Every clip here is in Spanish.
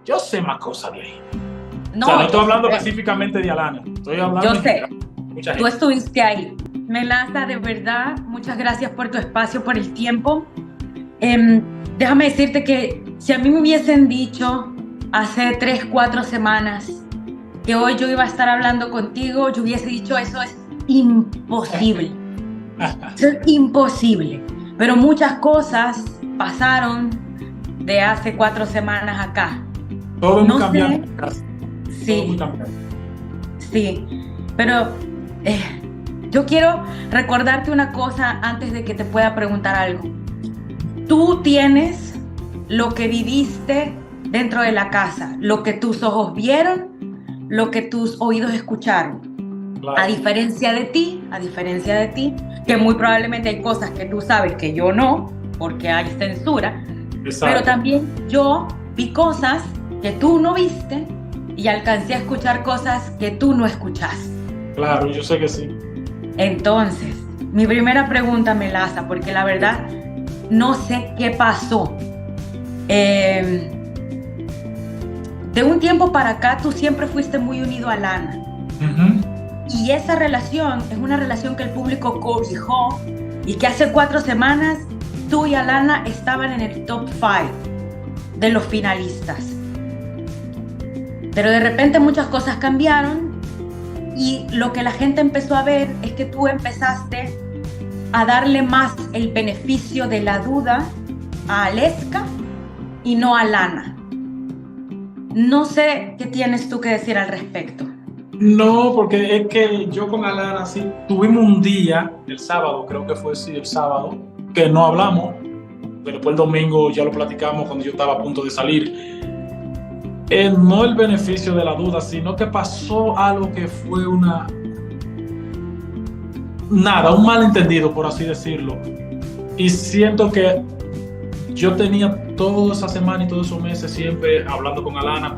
yo sé más cosas de ahí. O sea, No, no estoy yo hablando sé, específicamente de Alana, estoy hablando yo en sé, general. Mucha tú gente. estuviste ahí. Melaza, de verdad, muchas gracias por tu espacio, por el tiempo. Déjame decirte que si a mí me hubiesen dicho hace 3, 4 semanas que hoy yo iba a estar hablando contigo, yo hubiese dicho eso es imposible. Eso es imposible. Pero muchas cosas pasaron de hace 4 semanas acá. Todo es muy No cambiante, sé, todo es muy sí, cambiante. sí, pero eh, yo quiero recordarte una cosa antes de que te pueda preguntar algo. Tú tienes lo que viviste dentro de la casa, lo que tus ojos vieron, lo que tus oídos escucharon. Claro, A diferencia de ti, que muy probablemente hay cosas que tú sabes que yo no, porque hay censura, pero exacto. también yo vi cosas que tú no viste y alcancé a escuchar cosas que tú no escuchaste. Claro, yo sé que sí. Entonces, mi primera pregunta, Melaza, porque la verdad no sé qué pasó. Eh, de un tiempo para acá, tú siempre fuiste muy unido a Lana. Ujú. Y esa relación es una relación que el público cobijó y que hace 4 semanas tú y Alana estaban en el top 5 de los finalistas. Pero de repente muchas cosas cambiaron y lo que la gente empezó a ver es que tú empezaste a darle más el beneficio de la duda a Aleska y no a Lana. No sé qué tienes tú que decir al respecto. No, porque es que yo con Alana sí tuvimos un día, el sábado, creo que fue sí, el sábado, que no hablamos, pero después el domingo ya lo platicamos cuando yo estaba a punto de salir. No el beneficio de la duda, sino que pasó algo que fue nada, un malentendido, por así decirlo. Y siento que yo tenía toda esa semana y todos esos meses siempre hablando con Alana,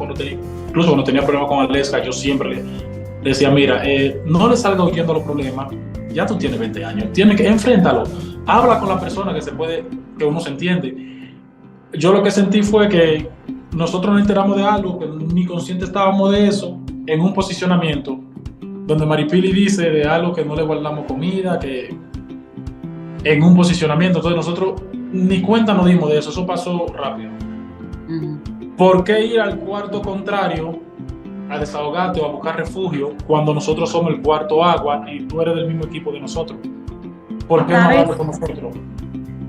incluso cuando tenía problemas con Aleska, yo siempre le decía, mira, no le salga huyendo a los problemas, ya tú tienes 20 años, tienes que enfréntalo, habla con la persona que uno se entiende. Yo lo que sentí fue que nosotros nos enteramos de algo, que ni consciente estábamos de eso, en un posicionamiento, donde Maripili dice de algo que no le guardamos comida, que en un posicionamiento, entonces nosotros ni cuenta nos dimos de eso, eso pasó rápido. Uh-huh. ¿Por qué ir al cuarto contrario a desahogarte o a buscar refugio cuando nosotros somos el cuarto agua y tú eres del mismo equipo de nosotros? ¿Por qué no ¿Sabes? hablar con nosotros?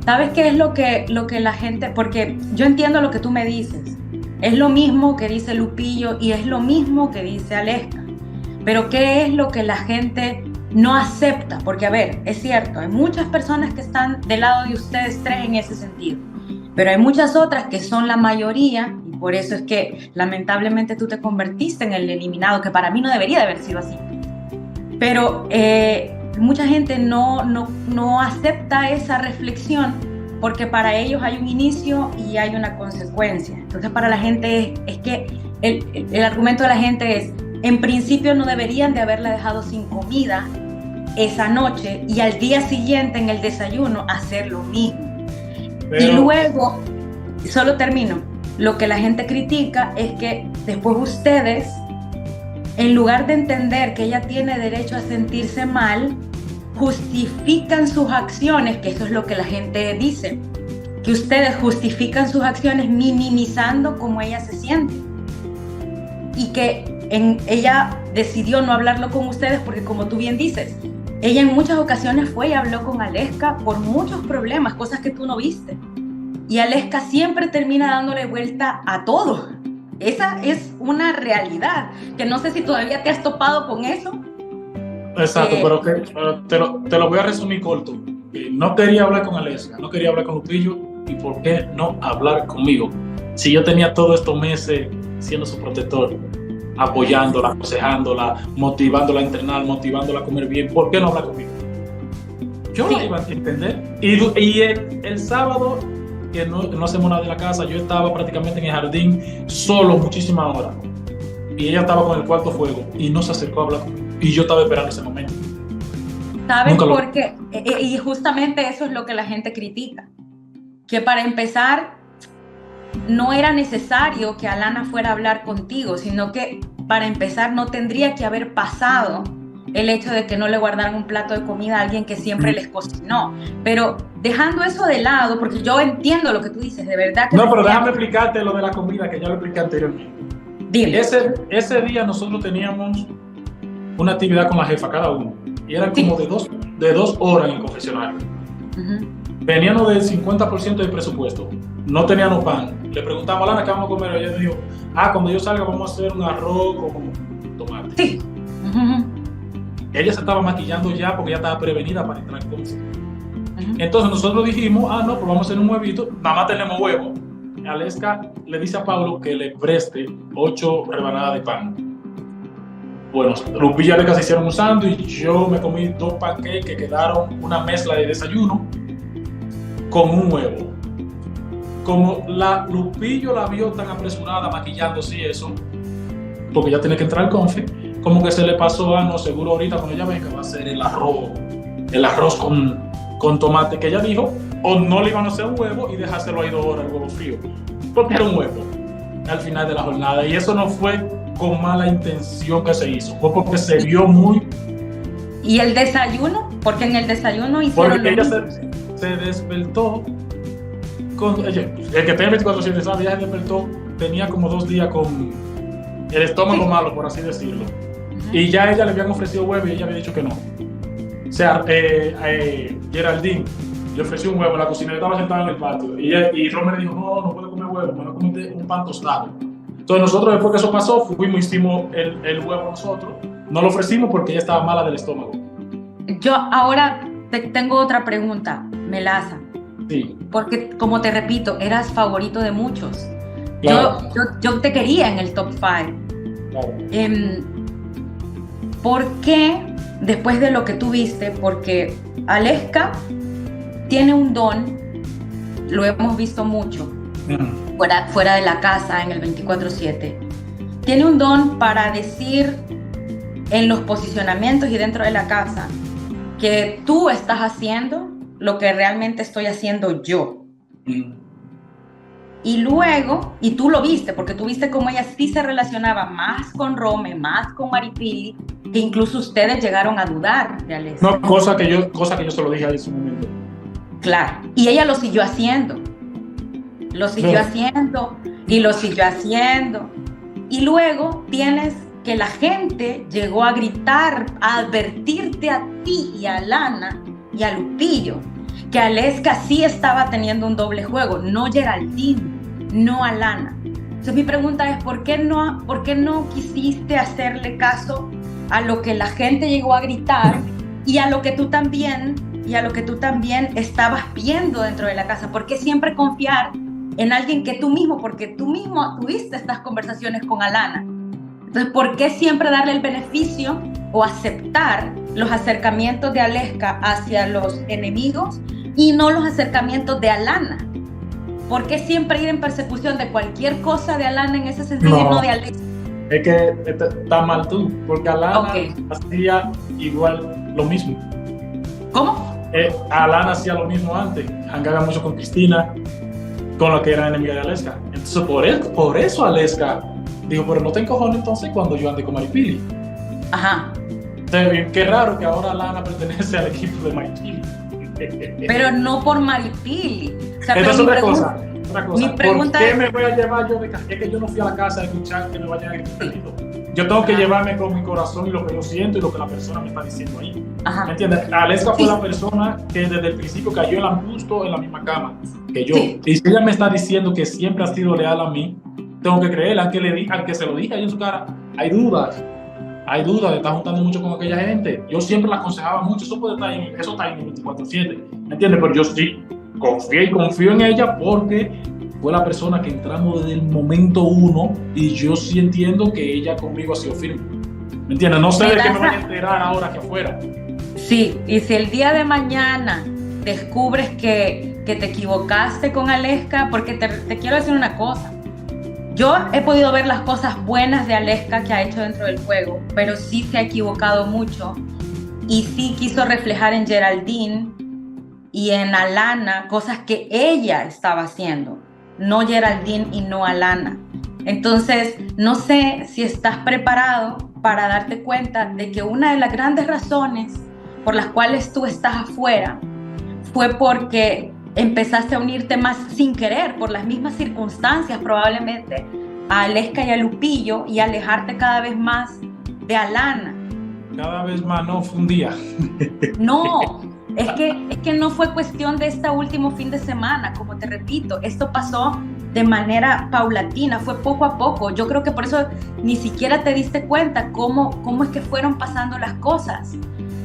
¿Sabes qué es lo que la gente, porque yo entiendo lo que tú me dices, es lo mismo que dice Lupillo y es lo mismo que dice Aleska, pero ¿qué es lo que la gente no acepta? Porque a ver, es cierto, hay muchas personas que están del lado de ustedes tres en ese sentido, pero hay muchas otras que son la mayoría y por eso es que lamentablemente tú te convertiste en el eliminado, que para mí no debería de haber sido así. Pero mucha gente no acepta esa reflexión porque para ellos hay un inicio y hay una consecuencia. Entonces para la gente es que el argumento de la gente es, en principio no deberían de haberla dejado sin comida esa noche y al día siguiente en el desayuno hacer lo mismo. Y Pero, luego, solo termino, lo que la gente critica es que después ustedes, en lugar de entender que ella tiene derecho a sentirse mal, justifican sus acciones, que eso es lo que la gente dice, que ustedes justifican sus acciones minimizando cómo ella se siente. Y que ella decidió no hablarlo con ustedes porque, como tú bien dices, ella en muchas ocasiones fue y habló con Aleska por muchos problemas, cosas que tú no viste. Y Aleska siempre termina dándole vuelta a todo. Esa es una realidad, que no sé si todavía te has topado con eso. exacto, pero te lo voy a resumir corto. No quería hablar con Alesia, no quería hablar con Lupillo, y por qué no hablar conmigo. Si yo tenía todos estos meses siendo su protector, apoyándola, aconsejándola, motivándola a entrenar, motivándola a comer bien, ¿por qué no hablar conmigo? Yo la Sí, iba a entender. Y el sábado, que no hacemos nada en la casa, yo estaba prácticamente en el jardín solo muchísimas horas. Y ella estaba con el cuarto fuego y no se acercó a hablar conmigo. Y yo estaba esperando ese momento. ¿sabes Nunca lo. por qué? Y justamente eso es lo que la gente critica. Que para empezar, no era necesario que Alana fuera a hablar contigo, sino que para empezar no tendría que haber pasado el hecho de que no le guardaran un plato de comida a alguien que siempre les cocinó. Pero dejando eso de lado, porque yo entiendo lo que tú dices, de verdad que... No, pero déjame explicarte lo de la comida, que ya lo expliqué anteriormente. Dime. Ese día nosotros teníamos una actividad con la jefa cada uno, y era como de dos horas en el confesionario. Veníamos del 50% del presupuesto, no teníamos pan. Le preguntamos a Lana qué vamos a comer, y ella dijo, cuando yo salga vamos a hacer un arroz con tomate. Sí. Ella se estaba maquillando ya porque ya estaba prevenida para entrar con eso. Entonces nosotros dijimos, no, pues vamos a hacer un huevito, nada más tenemos huevo. Aleska le dice a Pablo que le preste 8 rebanadas de pan. Bueno, Lupillo y Aleska se hicieron un sándwich, yo me comí 2 pancakes que quedaron una mezcla de desayuno con un huevo. Como Lupillo la vio tan apresurada maquillándose y eso, porque ya tiene que entrar al confe, como que se le pasó no, seguro ahorita cuando ella venga va a hacer el arroz con tomate, que ella dijo, o no le iban a hacer un huevo y dejárselo ahí 2 horas el huevo frío, porque era un huevo al final de la jornada, y eso no fue con mala intención que se hizo, fue porque se vio muy... ¿Y el desayuno? Porque en el desayuno hicieron... Porque ella se despertó, el que tiene 24/7 sabe, ella se despertó, tenía como 2 días con el estómago malo, por así decirlo. Y ya ella le habían ofrecido huevo y ella había dicho que no. O sea, Geraldine le ofreció un huevo en la cocina, ella estaba sentada en el patio. Y Romer dijo, no puedo comer huevo, me voy a comer un pan tostado. Entonces nosotros, después que eso pasó, fuimos, hicimos el huevo nosotros. No lo ofrecimos porque ella estaba mala del estómago. Yo ahora tengo otra pregunta, Melaza. Sí. Porque, como te repito, eras favorito de muchos. Claro. Yo te quería en el top 5. Claro. ¿Por qué, después de lo que tú viste, porque Aleska tiene un don, lo hemos visto mucho, fuera de la casa en el 24/7, tiene un don para decir en los posicionamientos y dentro de la casa que tú estás haciendo lo que realmente estoy haciendo yo. Y luego, y tú lo viste, porque tú viste cómo ella sí se relacionaba más con Rome, más con Maripili, que incluso ustedes llegaron a dudar de Aleska. No, cosa que yo se lo dije en su momento. Claro, y ella lo siguió haciendo. Lo siguió haciendo, y lo siguió haciendo. Y luego tienes que la gente llegó a gritar, a advertirte a ti y a Lana y a Lupillo, que Aleska sí estaba teniendo un doble juego, no Geraldine, no a Lana. Entonces mi pregunta es, ¿por qué no quisiste hacerle caso a lo que la gente llegó a gritar y a lo que tú también estabas viendo dentro de la casa? ¿Por qué siempre confiar en alguien que tú mismo, porque tú mismo tuviste estas conversaciones con Alana? Entonces, ¿por qué siempre darle el beneficio o aceptar los acercamientos de Aleska hacia los enemigos y no los acercamientos de Alana? ¿Por qué siempre ir en persecución de cualquier cosa de Alana en ese sentido y no de Aleska? Es que está mal tú, porque Alana hacía igual lo mismo. ¿Cómo? Alana hacía lo mismo antes, jangaba mucho con Cristina, con la que era enemiga de Aleska. Entonces por eso Aleska dijo, pero no te encojones entonces cuando yo ande con Maripili. Ajá. Entonces, qué raro que ahora Alana pertenece al equipo de Maripili. Pero no por Maripili. O sea, entonces otra cosa. Mi pregunta ¿por qué me voy a llevar yo de casa? Es que yo no fui a la casa a escuchar que me vayan a gritar. Yo tengo que llevarme con mi corazón y lo que yo siento y lo que la persona me está diciendo ahí. Ajá. ¿Me entiendes? Aleska fue la persona que desde el principio cayó justo en la misma cama que yo. Sí. Y si ella me está diciendo que siempre ha sido leal a mí, tengo que creerla, aunque se lo dije ahí en su cara. Hay dudas de estar juntando mucho con aquella gente. Yo siempre la aconsejaba mucho, eso está ahí en el 24/7, ¿me entiendes? Pero yo sí confío en ella porque fue la persona que entramos desde el momento 1 y yo sí entiendo que ella conmigo ha sido firme, ¿me entiendes? No sé de qué me vaya a enterar ahora que afuera. Sí, y si el día de mañana descubres que te equivocaste con Aleska, porque te quiero decir una cosa. Yo he podido ver las cosas buenas de Aleska que ha hecho dentro del juego, pero sí se ha equivocado mucho y sí quiso reflejar en Geraldine y en Alana cosas que ella estaba haciendo. no Geraldine y no Alana. Entonces, no sé si estás preparado para darte cuenta de que una de las grandes razones por las cuales tú estás afuera fue porque empezaste a unirte más sin querer, por las mismas circunstancias probablemente, a Aleska y a Lupillo, y alejarte cada vez más de Alana. Cada vez más, no, fue un día. No, es que no fue cuestión de este último fin de semana, como te repito, esto pasó de manera paulatina, fue poco a poco. Yo creo que por eso ni siquiera te diste cuenta cómo es que fueron pasando las cosas,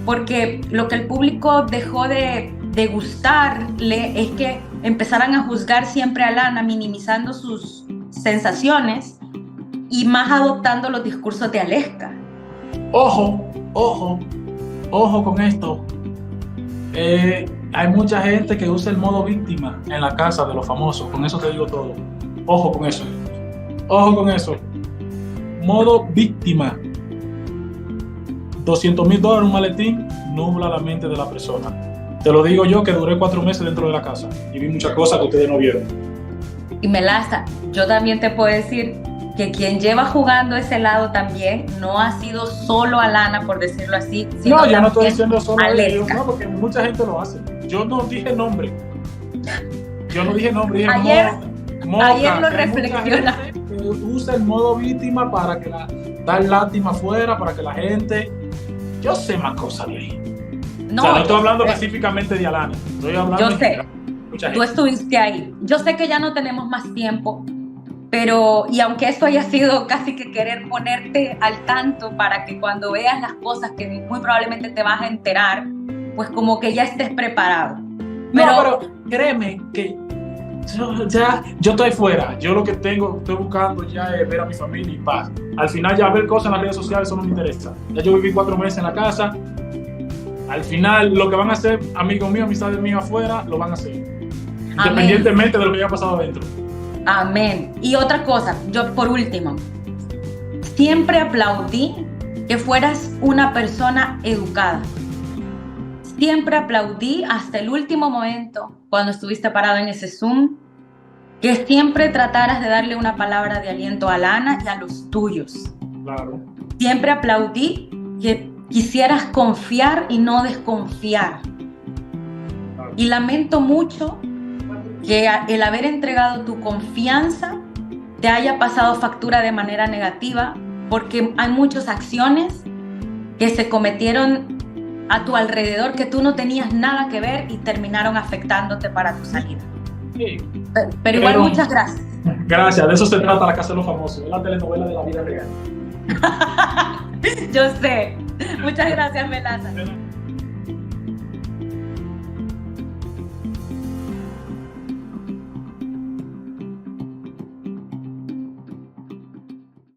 porque lo que el público dejó de gustarle es que empezaran a juzgar siempre a Alana, minimizando sus sensaciones y más adoptando los discursos de Aleska. Ojo con esto. Hay mucha gente que usa el modo víctima en la casa de los famosos. Con eso te digo todo. Ojo con eso. Modo víctima. $200,000 un maletín nubla la mente de la persona. Te lo digo yo, que duré 4 meses dentro de la casa y vi muchas cosas que ustedes no vieron. Y Melaza, yo también te puedo decir que quien lleva jugando ese lado también no ha sido solo Alana, por decirlo así, sino no, yo no estoy diciendo solo ellos, Aleska. no, porque mucha gente lo hace. Yo no dije nombre, dije ayer Moca, lo que reflexiona. hay mucha gente que usa el modo víctima para que dar lástima afuera, para que la gente... Yo sé más cosas de ahí. No, o sea, no estoy hablando específicamente de Alana, estoy hablando yo de sé, mucha gente. tú estuviste ahí. Yo sé que ya no tenemos más tiempo, pero, y aunque esto haya sido casi que querer ponerte al tanto para que cuando veas las cosas que muy probablemente te vas a enterar, pues como que ya estés preparado. Pero créeme que yo estoy fuera. Yo lo que estoy buscando ya es ver a mi familia y paz. Al final ya ver cosas en las redes sociales, eso no me interesa. Ya yo viví 4 meses en la casa. Al final lo que van a hacer amigos míos, amistades mías afuera, lo van a hacer. Independientemente de lo que haya pasado adentro. Amén. Y otra cosa, yo por último, siempre aplaudí que fueras una persona educada. Siempre aplaudí hasta el último momento, cuando estuviste parado en ese Zoom, que siempre trataras de darle una palabra de aliento a Alana y a los tuyos. Claro. Siempre aplaudí que quisieras confiar y no desconfiar. Claro. Y lamento mucho que el haber entregado tu confianza te haya pasado factura de manera negativa, porque hay muchas acciones que se cometieron a tu alrededor que tú no tenías nada que ver y terminaron afectándote para tu salida. Sí. Pero igual muchas gracias. Gracias, de eso se trata La Casa de los Famosos, es la telenovela de la vida real. Yo sé. Muchas gracias, Melaza.